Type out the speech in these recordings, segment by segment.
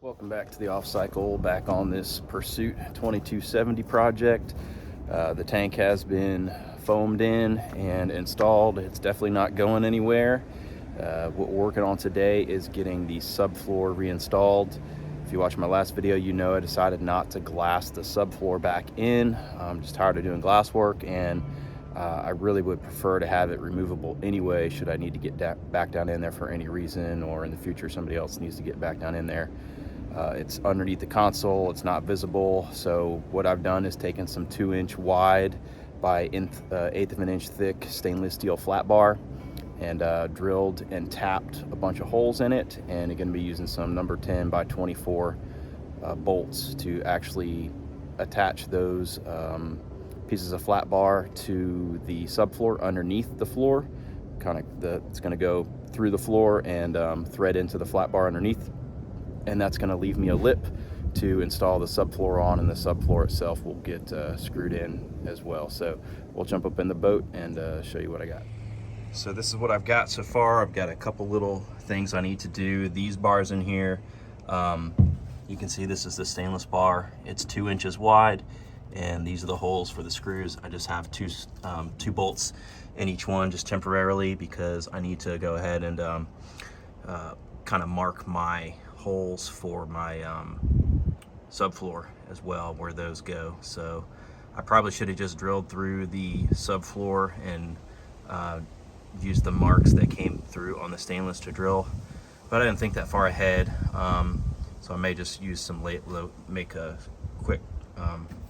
Welcome back to the off cycle, back on this Pursuit 2270 project. The tank has been foamed in and installed. It's definitely not going anywhere. What we're working on today is getting the subfloor reinstalled. If you watched my last video, you know I decided not to glass the subfloor back in. I'm just tired of doing glass work, and I really would prefer to have it removable anyway should I need to get back down in there for any reason, or in the future somebody else needs to get back down in there. It's underneath the console, it's not visible, so what I've done is taken some 2-inch wide by 1/8 of an inch thick stainless steel flat bar and drilled and tapped a bunch of holes in it, and I'm going to be using some number 10 by 24 bolts to actually attach those pieces of flat bar to the subfloor underneath the floor. It's going to go through the floor and thread into the flat bar underneath, and that's going to leave me a lip to install the subfloor on, and the subfloor itself will get screwed in as well. So we'll jump up in the boat and show you what I got. So this is what I've got so far. I've got a couple little things I need to do. These bars in here, you can see this is the stainless bar. It's 2 inches wide, and these are the holes for the screws. I just have two bolts in each one just temporarily, because I need to go ahead and kind of mark my holes for my subfloor as well, where those go. So I probably should have just drilled through the subfloor and used the marks that came through on the stainless to drill, but I didn't think that far ahead. So I may just use some make a quick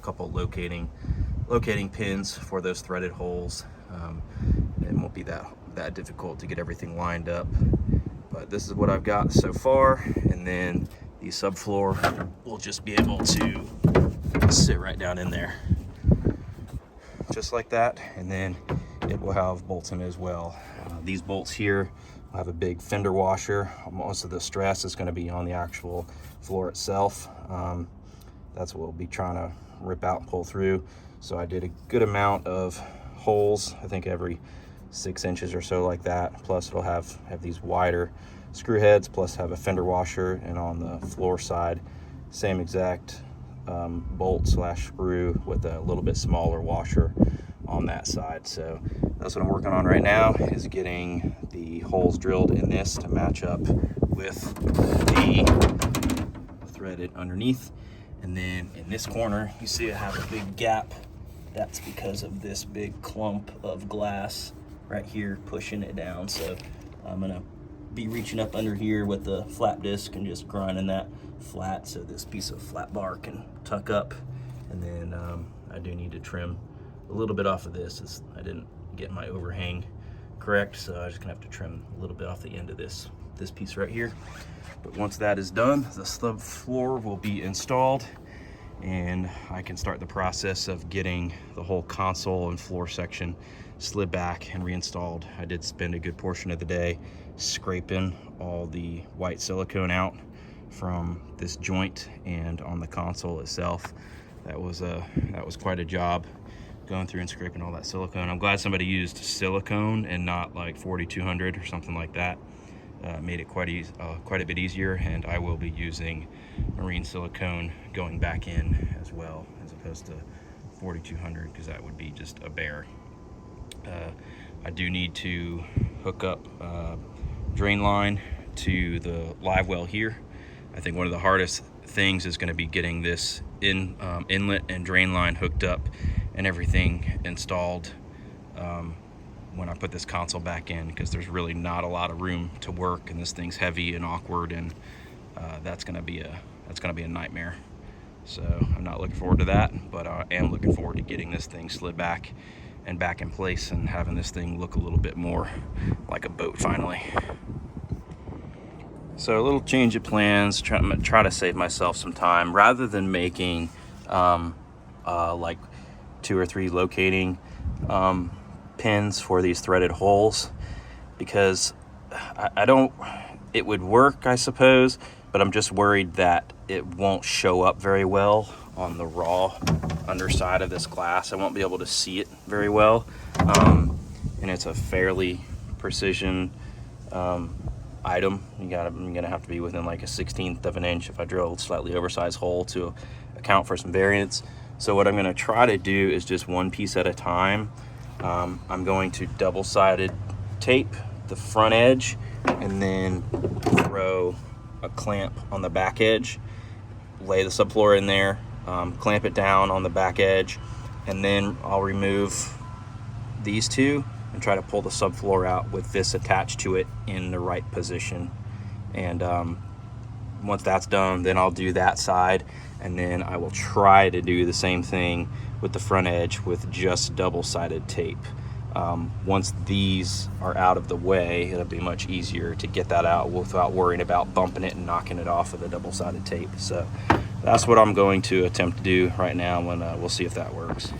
couple locating pins for those threaded holes. It won't be that difficult to get everything lined up. But this is what I've got so far, and then the subfloor will just be able to sit right down in there, just like that, and then it will have bolts in it as well. These bolts here will have a big fender washer. Most of the stress is going to be on the actual floor itself. That's what we'll be trying to rip out and pull through. So I did a good amount of holes, I think every 6 inches or so, like that. Plus it'll have these wider screw heads, plus have a fender washer, and on the floor side, same exact bolt slash screw with a little bit smaller washer on that side. So that's what I'm working on right now, is getting the holes drilled in this to match up with the threaded underneath. And then in this corner, you see I have a big gap. That's because of this big clump of glass right here pushing it down. So I'm gonna be reaching up under here with the flat disc and just grinding that flat so this piece of flat bar can tuck up. And then I do need to trim a little bit off of this. I didn't get my overhang correct, so I'm just gonna have to trim a little bit off the end of this piece right here. But once that is done, the subfloor will be installed, and I can start the process of getting the whole console and floor section slid back and reinstalled. I did spend a good portion of the day scraping all the white silicone out from this joint and on the console itself. That was quite a job, going through and scraping all that silicone. I'm glad somebody used silicone and not like 4200 or something like that. Made it quite a bit easier, and I will be using marine silicone going back in as well, as opposed to 4200, because that would be just a bear. I do need to hook up drain line to the live well here. I think one of the hardest things is going to be getting this inlet and drain line hooked up and everything installed when I put this console back in, because there's really not a lot of room to work, and this thing's heavy and awkward, and that's gonna be a nightmare. So I'm not looking forward to that, but I am looking forward to getting this thing slid back and back in place and having this thing look a little bit more like a boat finally. So a little change of plans, try to save myself some time, rather than making like 2 or 3 locating pins for these threaded holes, because it would work, I suppose, but I'm just worried that it won't show up very well on the raw underside of this glass. I won't be able to see it very well, and it's a fairly precision item. I'm gonna have to be within like a 1/16 of an inch if I drill a slightly oversized hole to account for some variance. So what I'm gonna try to do is just one piece at a time. I'm going to double-sided tape the front edge and then throw a clamp on the back edge, lay the subfloor in there, clamp it down on the back edge, and then I'll remove these two and try to pull the subfloor out with this attached to it in the right position. And once that's done, then I'll do that side, and then I will try to do the same thing with the front edge with just double-sided tape. Once these are out of the way, it'll be much easier to get that out without worrying about bumping it and knocking it off of the double-sided tape. So that's what I'm going to attempt to do right now, and we'll see if that works.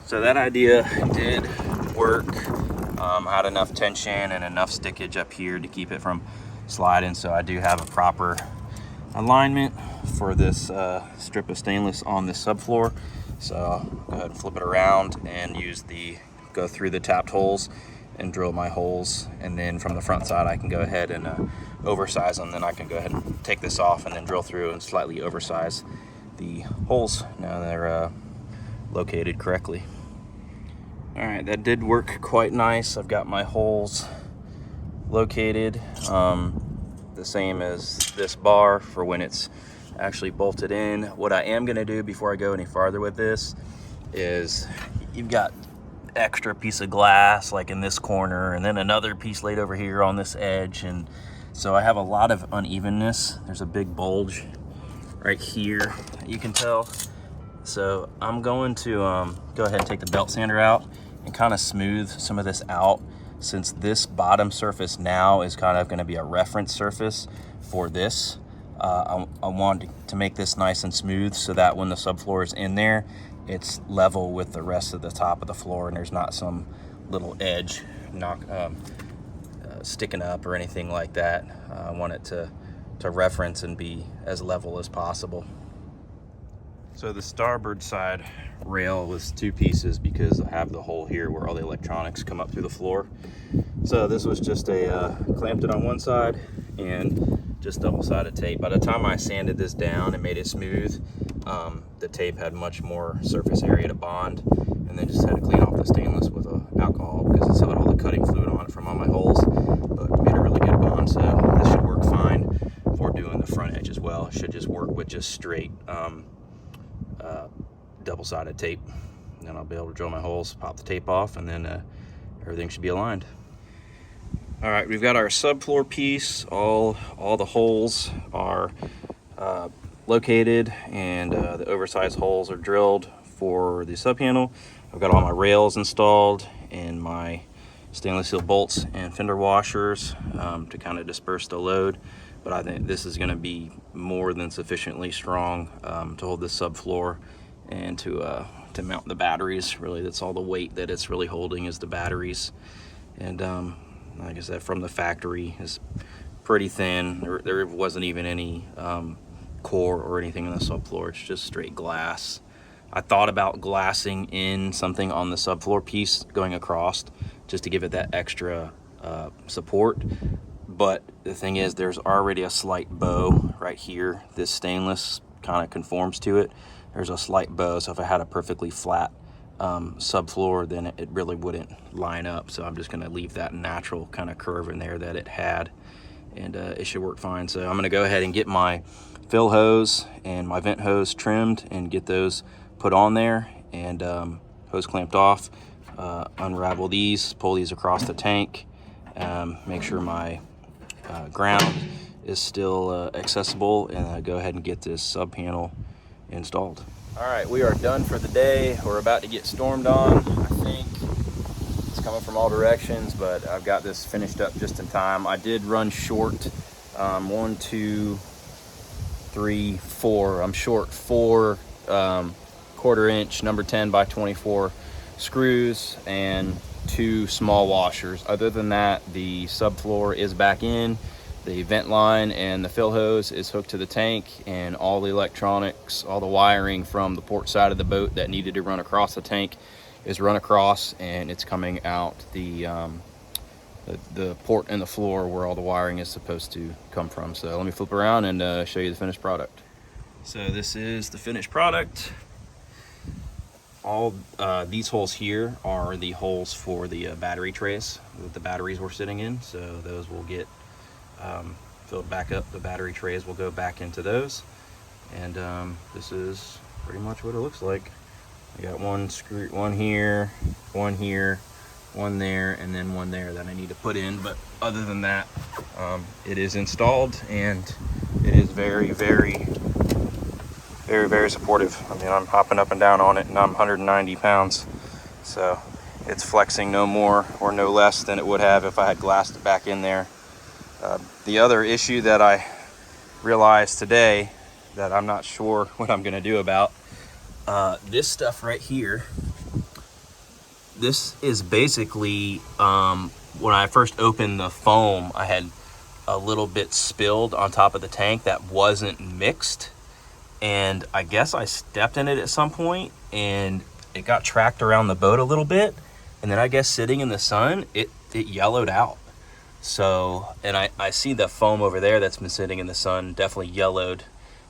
So that idea did work. I had enough tension and enough stickage up here to keep it from sliding, so I do have a proper alignment for this strip of stainless on this subfloor. So I'll go ahead and flip it around and go through the tapped holes and drill my holes, and then from the front side I can go ahead and oversize them. Then I can go ahead and take this off and then drill through and slightly oversize the holes. Now they're located correctly. All right, that did work quite nice. I've got my holes located the same as this bar for when it's actually bolted in. What I am gonna do before I go any farther with this is, you've got extra piece of glass like in this corner, and then another piece laid over here on this edge, and so I have a lot of unevenness. There's a big bulge right here, you can tell. So I'm going to go ahead and take the belt sander out and kind of smooth some of this out, since this bottom surface now is kind of going to be a reference surface for this. I want to make this nice and smooth so that when the subfloor is in there, it's level with the rest of the top of the floor, and there's not some little edge sticking up or anything like that. I want it to reference and be as level as possible. So the starboard side rail was two pieces because I have the hole here where all the electronics come up through the floor. So this was just clamped it on one side and just double-sided tape. By the time I sanded this down and made it smooth, the tape had much more surface area to bond, and then just had to clean off the stainless with alcohol because it still had all the cutting fluid on it from all my holes, but made a really good bond. So this should work fine for doing the front edge as well. It should just work with just straight double-sided tape. And then I'll be able to drill my holes, pop the tape off, and then everything should be aligned. All right, we've got our subfloor piece. All the holes are located, and the oversized holes are drilled for the sub panel. I've got all my rails installed and my stainless steel bolts and fender washers to kind of disperse the load. But I think this is going to be more than sufficiently strong to hold this subfloor and to mount the batteries. Really, that's all the weight that it's really holding is the batteries. And like I said, from the factory is pretty thin. There wasn't even any core or anything in the subfloor. It's just straight glass. I thought about glassing in something on the subfloor piece going across just to give it that extra support. But the thing is, there's already a slight bow right here. This stainless kind of conforms to it. There's a slight bow, so if I had a perfectly flat subfloor, then it really wouldn't line up. So I'm just going to leave that natural kind of curve in there that it had, and it should work fine. So I'm going to go ahead and get my fill hose and my vent hose trimmed and get those put on there, and hose clamped off. Unravel these, pull these across the tank, make sure my ground is still accessible, and go ahead and get this sub panel installed. All right, we are done for the day. We're about to get stormed on. I think it's coming from all directions, but I've got this finished up just in time. I did run short 1, 2, 3, 4. I'm short 4 1/4-inch number 10 by 24 screws and 2 small washers. Other than that, the subfloor is back in. The vent line and the fill hose is hooked to the tank, and all the electronics, all the wiring from the port side of the boat that needed to run across the tank is run across, and it's coming out the the port and the floor where all the wiring is supposed to come from. So let me flip around and show you the finished product. So this is the finished product. All these holes here are the holes for the battery trays that the batteries were sitting in. So those will get filled back up. The battery trays will go back into those. And this is pretty much what it looks like. I got one screw, one here, one there, and then one there that I need to put in. But other than that, it is installed, and it is very, very, very, very supportive. I mean, I'm hopping up and down on it, and I'm 190 pounds. So it's flexing no more or no less than it would have if I had glassed it back in there. The other issue that I realized today that I'm not sure what I'm gonna do about, this stuff right here, this is basically, when I first opened the foam, I had a little bit spilled on top of the tank that wasn't mixed. And I guess I stepped in it at some point and it got tracked around the boat a little bit. And then I guess sitting in the sun, it yellowed out. So, and I see the foam over there that's been sitting in the sun, definitely yellowed.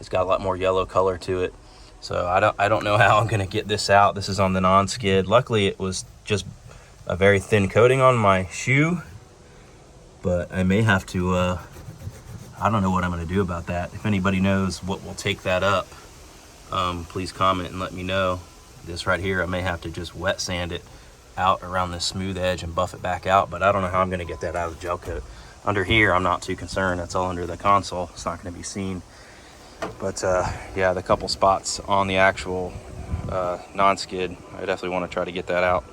It's got a lot more yellow color to it. So I don't know how I'm gonna get this out. This is on the non-skid. Luckily it was just a very thin coating on my shoe, but I may have to, I don't know what I'm gonna do about that. If anybody knows what will take that up, please comment and let me know. This right here, I may have to just wet sand it out around this smooth edge and buff it back out, but I don't know how I'm gonna get that out of the gel coat. Under here, I'm not too concerned. That's all under the console. It's not gonna be seen. But yeah, the couple spots on the actual non-skid, I definitely want to try to get that out.